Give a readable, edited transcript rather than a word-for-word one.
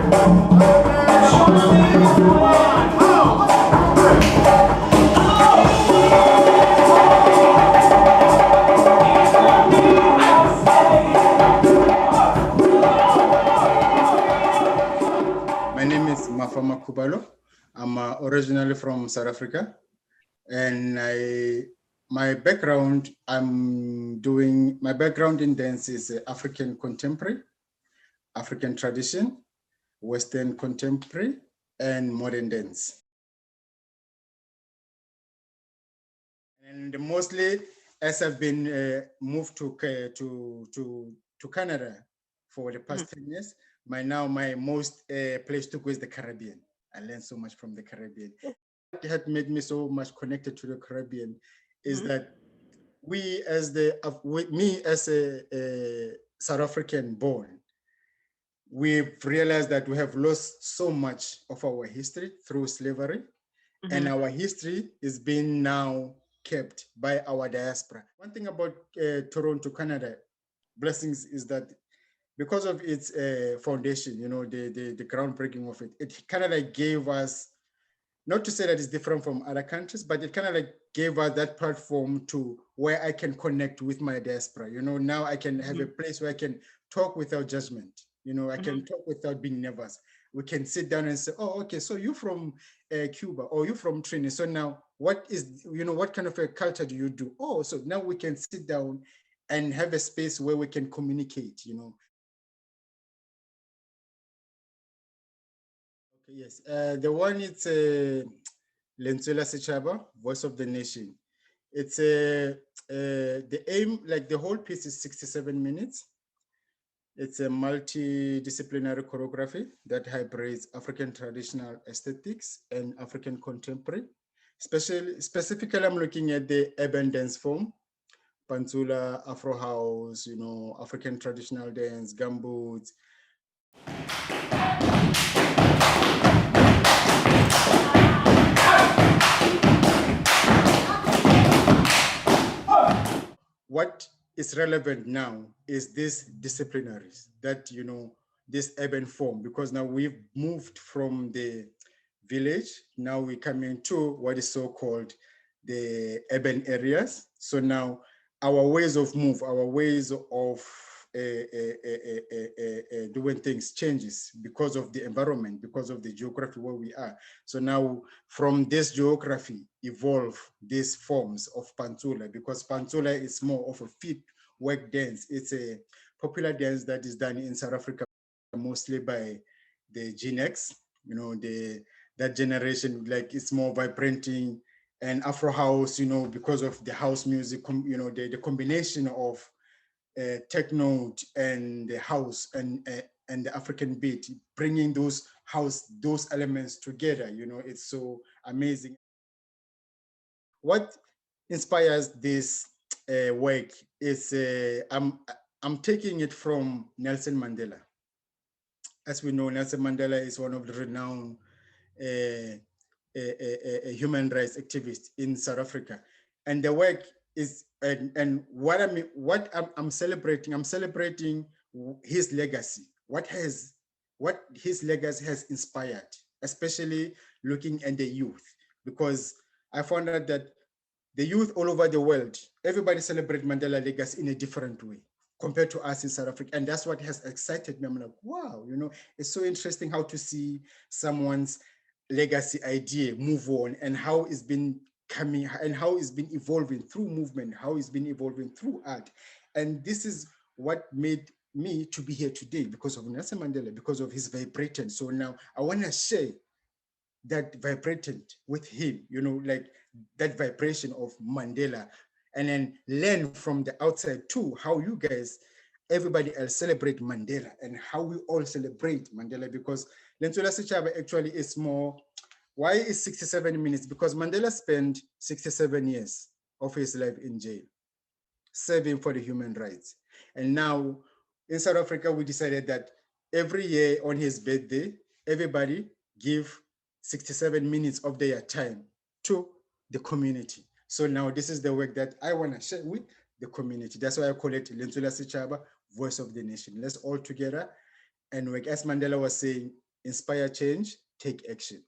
My name is Mafama Kubalo. I'm originally from South Africa, and my background in dance is African contemporary, African tradition, Western contemporary, and modern dance. And mostly, as I've been moved to Canada for the past 10 years, my most place to go is the Caribbean. I learned so much from the Caribbean. What had made me so much connected to the Caribbean is that me as a South African born, we've realized that we have lost so much of our history through slavery, and our history is being now kept by our diaspora. One thing about Toronto, Canada, blessings is that because of its foundation, you know, the groundbreaking of it, it kind of like gave us, not to say that it's different from other countries, but it kind of like gave us that platform to where I can connect with my diaspora. You know, now I can have a place where I can talk without judgment. You know, I can talk without being nervous. We can sit down and say, oh, okay, so you're from Cuba or you're from Trinidad. So now what kind of a culture do you do? Oh, so now we can sit down and have a space where we can communicate, you know. Okay, yes, the one it's Lentswela Sechaba, Voice of the Nation. It's the aim, like the whole piece is 67 minutes. It's a multidisciplinary choreography that hybrids African traditional aesthetics and African contemporary. Specifically, I'm looking at the urban dance form, Pantsula, Afro House, you know, African traditional dance, gumboots. What is relevant now is this disciplinaries that, you know, this urban form, because now we've moved from the village, now we're coming to what is so-called the urban areas. So now our ways of move, our ways of doing things changes because of the environment, because of the geography where we are. So now from this geography evolve these forms of Pantsula, because Pantsula is more of a fit work dance. It's a popular dance that is done in South Africa, mostly by the Gen X, you know, that generation, like it's more vibranting, and Afro house, you know, because of the house music, you know, the combination of techno and the house and the African beat, bringing those elements together, you know, it's so amazing. What inspires this work is I'm taking it from Nelson Mandela. As we know, Nelson Mandela is one of the renowned human rights activists in South Africa, and the work is and what I'm celebrating. I'm celebrating his legacy. What his legacy has inspired, especially looking at the youth, because I found out that the youth all over the world, everybody celebrate Mandela legacy in a different way compared to us in South Africa. And that's what has excited me. I'm like, wow, you know, it's so interesting how to see someone's legacy idea move on, and how it's been coming and how it's been evolving through movement, how it's been evolving through art. And this is what made me to be here today, because of Nelson Mandela, because of his vibrating. So now I want to share that vibrated with him, you know, like that vibration of Mandela, and then learn from the outside too, how you guys, everybody else celebrate Mandela and how we all celebrate Mandela, because Lentswela Sechaba actually is more, why is 67 minutes? Because Mandela spent 67 years of his life in jail, serving for the human rights. And now in South Africa, we decided that every year on his birthday, everybody give 67 minutes of their time to the community. So now this is the work that I want to share with the community. That's why I call it Lentswela Sechaba, Voice of the Nation. Let's all together and work. As Mandela was saying, inspire change, take action.